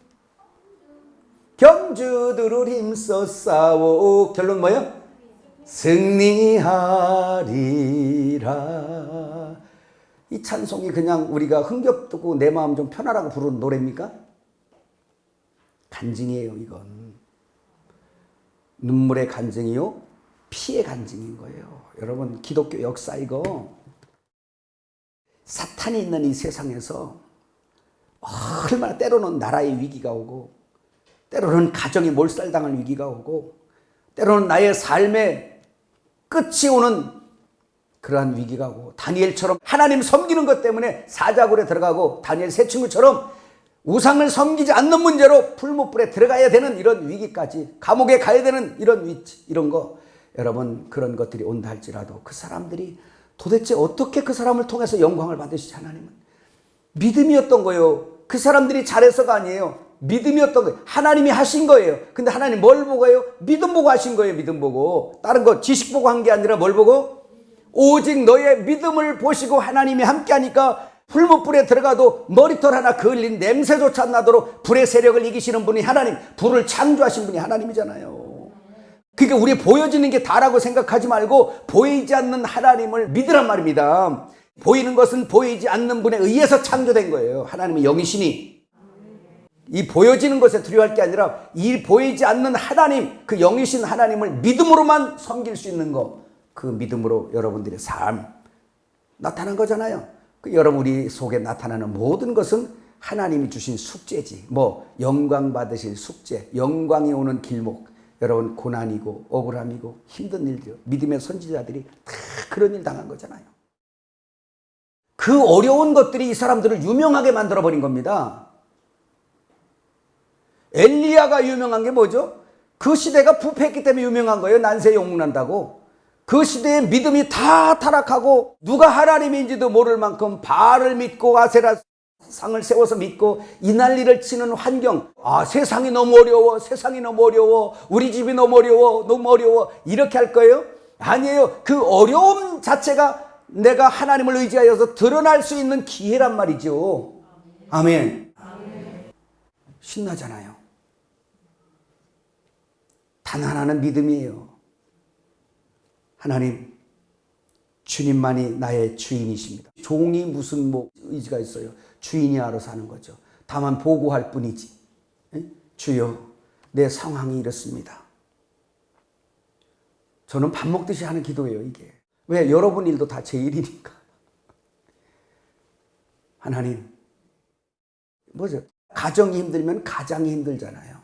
경주들을 힘써 싸워. 결론 뭐요? 승리하리라. 이 찬송이 그냥 우리가 흥겹고 내 마음 좀 편하라고 부르는 노래입니까? 간증이에요, 이건. 눈물의 간증이요, 피의 간증인 거예요. 여러분, 기독교 역사 이거 사탄이 있는 이 세상에서 얼마나 때로는 나라의 위기가 오고, 때로는 가정이 몰살당할 위기가 오고, 때로는 나의 삶의 끝이 오는 그러한 위기가 오고, 다니엘처럼 하나님 섬기는 것 때문에 사자굴에 들어가고, 다니엘 세 친구처럼 우상을 섬기지 않는 문제로 풀무불에 들어가야 되는 이런 위기까지, 감옥에 가야 되는 이런 위치, 이런 거, 여러분 그런 것들이 온다 할지라도 그 사람들이 도대체 어떻게 그 사람을 통해서 영광을 받으시지 하나님은? 믿음이었던 거예요. 그 사람들이 잘해서가 아니에요. 믿음이었던 거예요. 하나님이 하신 거예요. 근데 하나님 뭘 보고 해요? 믿음 보고 하신 거예요. 믿음 보고. 다른 거 지식 보고 한 게 아니라 뭘 보고? 오직 너의 믿음을 보시고 하나님이 함께 하니까 풀무불에 들어가도 머리털 하나 그을린 냄새조차 안 나도록 불의 세력을 이기시는 분이 하나님, 불을 창조하신 분이 하나님이잖아요. 그러니까 우리 보여지는 게 다라고 생각하지 말고 보이지 않는 하나님을 믿으란 말입니다. 보이는 것은 보이지 않는 분에 의해서 창조된 거예요. 하나님의 영이시니. 이 보여지는 것에 두려워할 게 아니라 이 보이지 않는 하나님, 그 영이신 하나님을 믿음으로만 섬길 수 있는 것, 그 믿음으로 여러분들의 삶 나타난 거잖아요. 여러분 우리 속에 나타나는 모든 것은 하나님이 주신 숙제지. 영광 받으실 숙제, 영광이 오는 길목. 여러분 고난이고 억울함이고 힘든 일들, 믿음의 선지자들이 다 그런 일 당한 거잖아요. 그 어려운 것들이 이 사람들을 유명하게 만들어버린 겁니다. 엘리야가 유명한 게 뭐죠? 그 시대가 부패했기 때문에 유명한 거예요. 난세에 욕난다고. 그 시대의 믿음이 다 타락하고 누가 하나님인지도 모를 만큼 바알을 믿고 아세라 상을 세워서 믿고 이 난리를 치는 환경. 세상이 너무 어려워. 세상이 너무 어려워. 우리 집이 너무 어려워. 너무 어려워. 이렇게 할 거예요? 아니에요. 그 어려움 자체가 내가 하나님을 의지하여서 드러날 수 있는 기회란 말이죠. 아멘. 신나잖아요. 단 하나는 믿음이에요. 하나님, 주님만이 나의 주인이십니다. 종이 무슨 의지가 있어요? 주인이 알아서 하는 거죠. 다만 보고할 뿐이지. 주여, 내 상황이 이렇습니다. 저는 밥 먹듯이 하는 기도예요, 이게. 왜? 여러분 일도 다 제 일이니까. 하나님, 가정이 힘들면 가장이 힘들잖아요.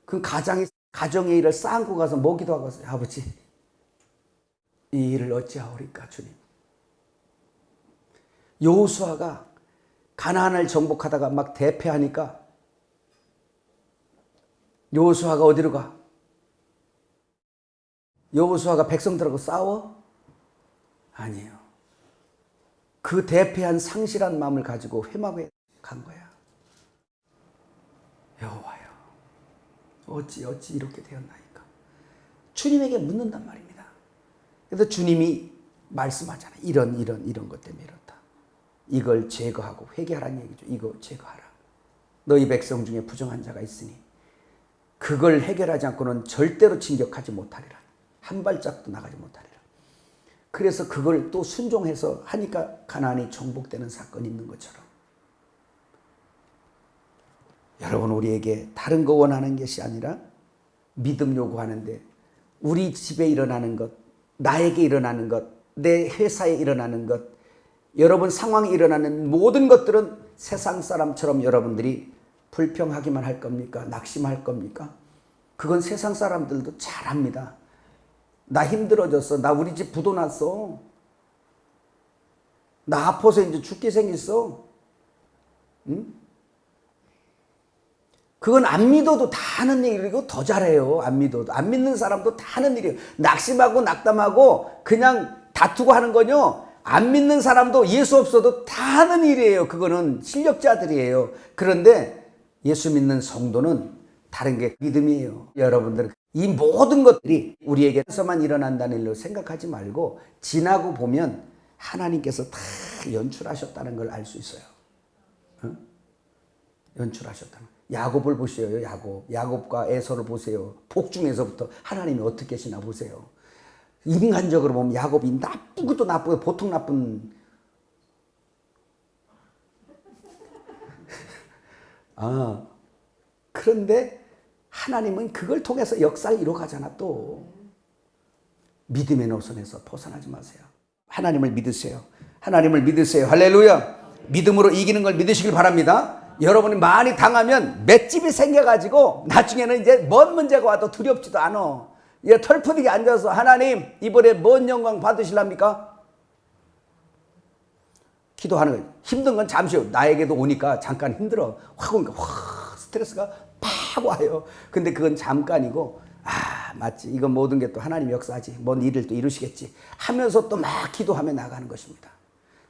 그 가정의 일을 쌓고 가서 먹기도 하고, 아버지, 이 일을 어찌하오리까, 주님. 여호수아가 가나안을 정복하다가 막 대패하니까 여호수아가 어디로 가? 여호수아가 백성들하고 싸워? 아니에요. 그 대패한 상실한 마음을 가지고 회막에 간 거야. 여호와여, 어찌 이렇게 되었나이까? 주님에게 묻는단 말입니다. 그래서 주님이 말씀하잖아요. 이런 것 때문에 이렇다. 이걸 제거하고 회개하라는 얘기죠. 이거 제거하라. 너희 백성 중에 부정한 자가 있으니 그걸 해결하지 않고는 절대로 진격하지 못하리라. 한 발짝도 나가지 못하리라. 그래서 그걸 또 순종해서 하니까 가나안이 정복되는 사건이 있는 것처럼 여러분 우리에게 다른 거 원하는 것이 아니라 믿음 요구하는데 우리 집에 일어나는 것, 나에게 일어나는 것, 내 회사에 일어나는 것, 여러분 상황에 일어나는 모든 것들은 세상 사람처럼 여러분들이 불평하기만 할 겁니까? 낙심할 겁니까? 그건 세상 사람들도 잘합니다. 나 힘들어졌어. 나 우리 집 부도 났어. 나 아파서 이제 죽게 생겼어. 응? 그건 안 믿어도 다 하는 일이고 더 잘해요. 안 믿어도. 안 믿는 사람도 다 하는 일이에요. 낙심하고 낙담하고 그냥 다투고 하는 거요. 안 믿는 사람도 예수 없어도 다 하는 일이에요. 그거는 실력자들이에요. 그런데 예수 믿는 성도는 다른 게 믿음이에요. 여러분들은 이 모든 것들이 우리에게서만 일어난다는 일로 생각하지 말고 지나고 보면 하나님께서 다 연출하셨다는 걸 알 수 있어요. 연출하셨다는 거. 야곱을 보세요. 야곱과 에서를 보세요. 복중에서부터 하나님이 어떻게 하시나 보세요. 인간적으로 보면 야곱이 나쁘고도 나쁘고 보통 나쁜 그런데 하나님은 그걸 통해서 역사를 이루어가잖아. 또 믿음의 노선에서 벗어나지 마세요. 하나님을 믿으세요. 하나님을 믿으세요. 할렐루야. 믿음으로 이기는 걸 믿으시길 바랍니다. 여러분이 많이 당하면 맷집이 생겨가지고 나중에는 이제 뭔 문제가 와도 두렵지도 않아. 털푸딩에 앉아서 하나님 이번에 뭔 영광 받으실랍니까? 기도하는 거예요. 힘든 건 잠시요. 나에게도 오니까 잠깐 힘들어. 확 오니까 스트레스가 팍 와요. 근데 그건 잠깐이고 맞지. 이건 모든 게 또 하나님 역사지. 뭔 일을 또 이루시겠지 하면서 또 막 기도하며 나가는 것입니다.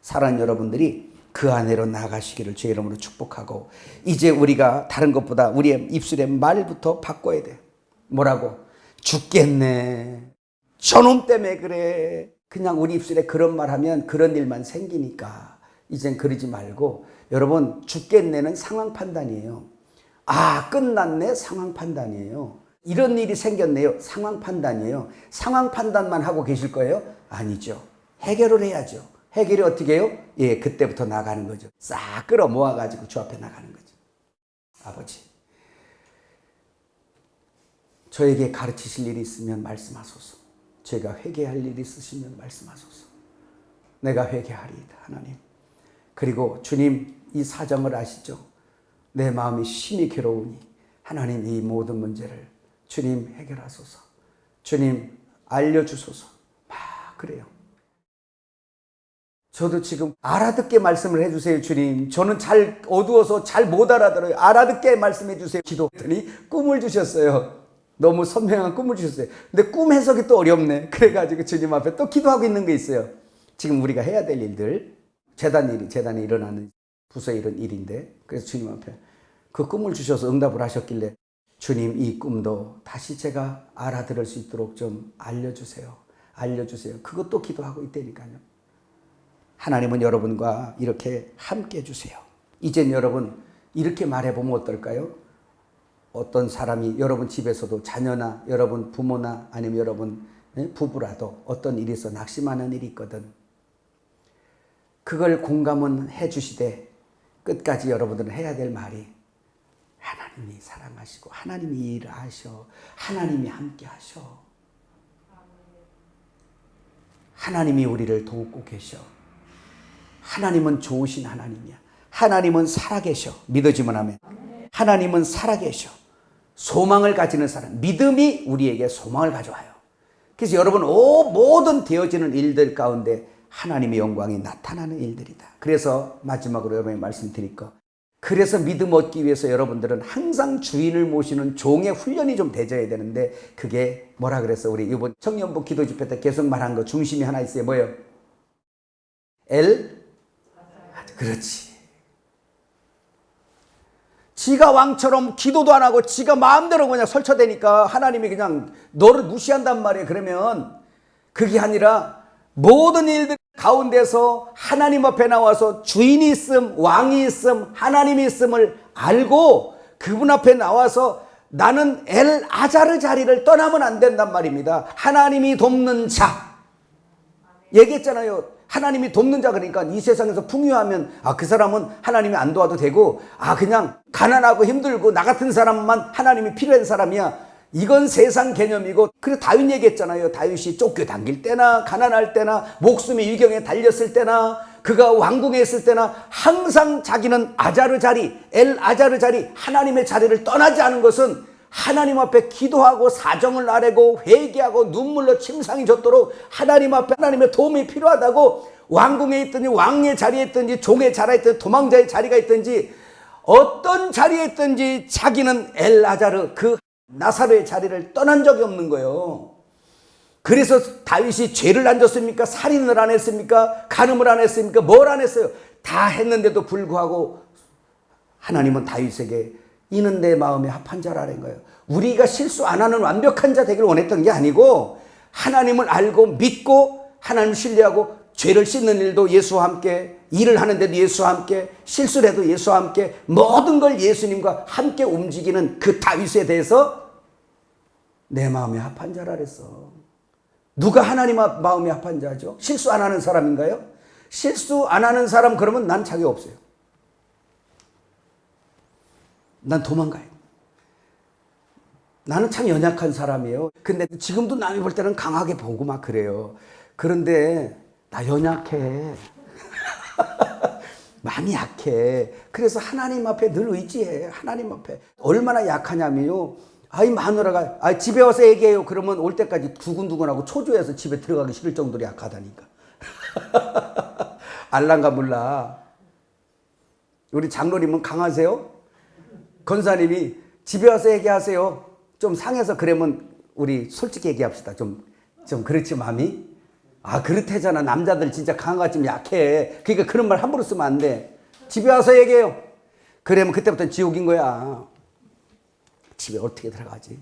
사랑하는 여러분들이 그 안으로 나가시기를 주의 이름으로 축복하고, 이제 우리가 다른 것보다 우리의 입술의 말부터 바꿔야 돼. 뭐라고? 죽겠네. 저놈 때문에 그래. 그냥 우리 입술에 그런 말 하면 그런 일만 생기니까 이젠 그러지 말고, 여러분, 죽겠네는 상황 판단이에요. 아, 끝났네? 상황 판단이에요. 이런 일이 생겼네요. 상황 판단이에요. 상황 판단만 하고 계실 거예요? 아니죠. 해결을 해야죠. 해결이 어떻게 해요? 예, 그때부터 나가는 거죠. 싹 끌어 모아가지고 주 앞에 나가는 거죠. 아버지, 저에게 가르치실 일이 있으면 말씀하소서. 제가 회개할 일이 있으시면 말씀하소서. 내가 회개하리이다, 하나님. 그리고 주님, 이 사정을 아시죠? 내 마음이 심히 괴로우니 하나님, 이 모든 문제를 주님 해결하소서. 주님 알려주소서. 막 그래요. 저도 지금 알아듣게 말씀을 해주세요, 주님. 저는 잘 어두워서 잘 못 알아들어요. 알아듣게 말씀해 주세요. 기도했더니 꿈을 주셨어요. 너무 선명한 꿈을 주셨어요. 근데 꿈 해석이 또 어렵네. 그래가지고 주님 앞에 또 기도하고 있는 게 있어요. 지금 우리가 해야 될 일들, 재단이 일어나는 부서에 이런 일인데, 그래서 주님 앞에 그 꿈을 주셔서 응답을 하셨길래, 주님, 이 꿈도 다시 제가 알아들을 수 있도록 좀 알려주세요. 알려주세요. 그것도 기도하고 있다니까요. 하나님은 여러분과 이렇게 함께 해주세요. 이젠 여러분 이렇게 말해보면 어떨까요? 어떤 사람이 여러분 집에서도 자녀나 여러분 부모나 아니면 여러분 부부라도 어떤 일이 있어 낙심하는 일이 있거든. 그걸 공감은 해주시되 끝까지 여러분들은 해야 될 말이, 하나님이 사랑하시고 하나님이 이 일을 하셔. 하나님이 함께 하셔. 하나님이 우리를 돕고 계셔. 하나님은 좋으신 하나님이야. 하나님은 살아계셔. 믿어지면 하면. 하나님은 살아계셔. 소망을 가지는 사람, 믿음이 우리에게 소망을 가져와요. 그래서 여러분, 모든 되어지는 일들 가운데 하나님의 영광이 나타나는 일들이다. 그래서 마지막으로 여러분이 말씀드릴 거, 그래서 믿음 얻기 위해서 여러분들은 항상 주인을 모시는 종의 훈련이 좀 되져야 되는데, 그게 뭐라 그랬어? 우리 이번 청년부 기도 집회 때 계속 말한 거 중심이 하나 있어요. 뭐예요? 그렇지. 지가 왕처럼 기도도 안 하고 지가 마음대로 그냥 설쳐대니까 하나님이 그냥 너를 무시한단 말이에요. 그러면 그게 아니라 모든 일들 가운데서 하나님 앞에 나와서 주인이 있음, 왕이 있음, 하나님이 있음을 알고 그분 앞에 나와서 나는 엘 아자르 자리를 떠나면 안 된단 말입니다. 하나님이 돕는 자. 얘기했잖아요. 하나님이 돕는 자. 그러니까 이 세상에서 풍요하면 그 사람은 하나님이 안 도와도 되고, 그냥 가난하고 힘들고 나 같은 사람만 하나님이 필요한 사람이야. 이건 세상 개념이고, 그래서 다윗 얘기했잖아요. 다윗이 쫓겨당길 때나 가난할 때나 목숨이 위경에 달렸을 때나 그가 왕궁에 있을 때나 항상 자기는 아자르 자리, 엘 아자르 자리, 하나님의 자리를 떠나지 않은 것은 하나님 앞에 기도하고 사정을 아뢰고 회개하고 눈물로 침상이 젖도록 하나님 앞에 하나님의 도움이 필요하다고, 왕궁에 있든지 왕의 자리에 있든지 종의 자리에 있든지 도망자의 자리가 있든지 어떤 자리에 있든지 자기는 엘 아자르, 그 나사로의 자리를 떠난 적이 없는 거예요. 그래서 다윗이 죄를 안 졌습니까? 살인을 안 했습니까? 간음을 안 했습니까? 뭘 안 했어요? 다 했는데도 불구하고 하나님은 다윗에게 이는 내 마음에 합한 자라는 거예요. 우리가 실수 안 하는 완벽한 자 되기를 원했던 게 아니고, 하나님을 알고 믿고 하나님을 신뢰하고 죄를 씻는 일도 예수와 함께, 일을 하는데도 예수와 함께, 실수를 해도 예수와 함께, 모든 걸 예수님과 함께 움직이는 그 다윗에 대해서 내 마음에 합한 자라 그랬어. 누가 하나님 마음에 합한 자죠? 실수 안 하는 사람인가요? 실수 안 하는 사람, 그러면 난 자격 없어요. 난 도망가요. 나는 참 연약한 사람이에요. 근데 지금도 남이 볼 때는 강하게 보고 막 그래요. 그런데 나 연약해. 많이 약해. 그래서 하나님 앞에 늘 의지해. 하나님 앞에. 얼마나 약하냐면요, 이 마누라가 집에 와서 얘기해요. 그러면 올 때까지 두근두근하고 초조해서 집에 들어가기 싫을 정도로 약하다니까. 알란가 몰라. 우리 장로님은 강하세요? 권사님이 집에 와서 얘기하세요. 좀 상해서 그러면 우리 솔직히 얘기합시다. 좀 그렇지 마음이? 아 그렇대잖아. 남자들 진짜 강아가 좀 약해. 그러니까 그런 말 함부로 쓰면 안 돼. 집에 와서 얘기해요. 그러면 그때부터 지옥인 거야. 집에 어떻게 들어가지?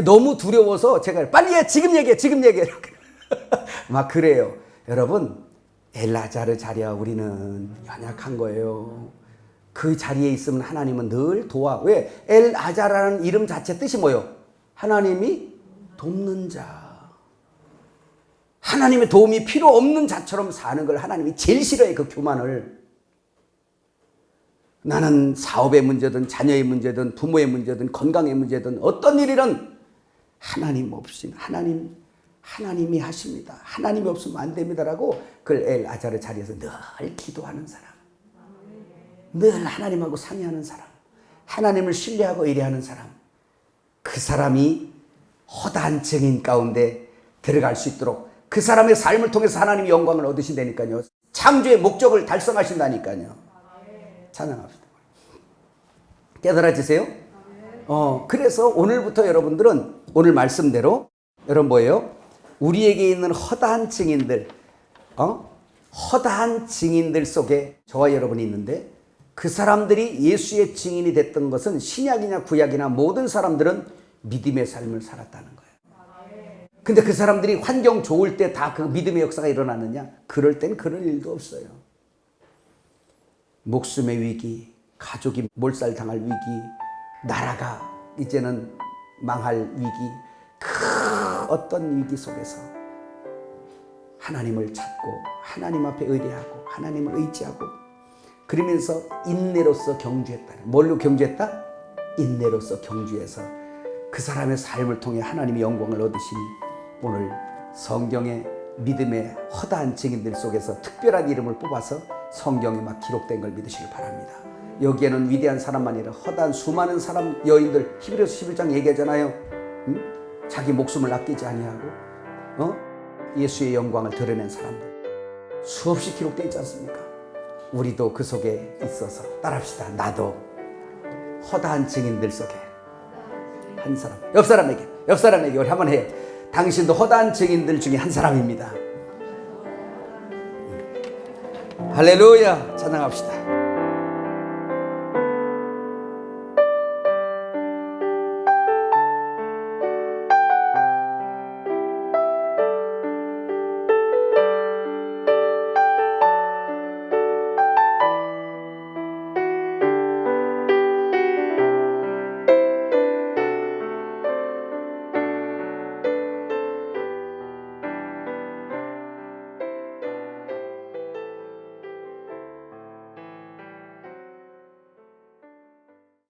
너무 두려워서 제가 빨리 해. 지금 얘기해. 막 그래요. 여러분 엘라자르 자리야 우리는 연약한 거예요. 그 자리에 있으면 하나님은 늘 도와. 왜? 엘아자라는 이름 자체 뜻이 뭐예요? 하나님이 돕는 자. 하나님의 도움이 필요 없는 자처럼 사는 걸 하나님이 제일 싫어해. 그 교만을. 나는 사업의 문제든 자녀의 문제든 부모의 문제든 건강의 문제든 어떤 일이든 하나님 없인 하나님이 하십니다. 하나님이 없으면 안 됩니다라고 그걸 엘아자르 자리에서 늘 기도하는 사람. 늘 하나님하고 상의하는 사람. 하나님을 신뢰하고 의뢰하는 사람. 그 사람이 허다한 증인 가운데 들어갈 수 있도록 그 사람의 삶을 통해서 하나님의 영광을 얻으신다니까요. 창조의 목적을 달성하신다니까요. 찬양합시다. 깨달아지세요? 그래서 오늘부터 여러분들은 오늘 말씀대로 여러분 뭐예요? 우리에게 있는 허다한 증인들, 허다한 증인들 속에 저와 여러분이 있는데 그 사람들이 예수의 증인이 됐던 것은 신약이나 구약이나 모든 사람들은 믿음의 삶을 살았다는 거예요. 근데 그 사람들이 환경 좋을 때 다 그 믿음의 역사가 일어나느냐? 그럴 땐 그런 일도 없어요. 목숨의 위기, 가족이 몰살당할 위기, 나라가 이제는 망할 위기, 그 어떤 위기 속에서 하나님을 찾고 하나님 앞에 의뢰하고 하나님을 의지하고 그러면서 인내로서 경주했다. 뭘로 경주했다? 인내로서 경주해서 그 사람의 삶을 통해 하나님의 영광을 얻으시니 오늘 성경의 믿음의 허다한 증인들 속에서 특별한 이름을 뽑아서 성경에 막 기록된 걸 믿으시길 바랍니다. 여기에는 위대한 사람만 아니라 허다한 수많은 사람 여인들 히브리서 11장 얘기하잖아요. 자기 목숨을 아끼지 아니하고 예수의 영광을 드러낸 사람들 수없이 기록되어 있지 않습니까? 우리도 그 속에 있어서 따라합시다. 나도 허다한 증인들 속에 한 사람. 옆 사람에게 우리 한번 해요. 당신도 허다한 증인들 중에 한 사람입니다. 할렐루야. 찬양합시다.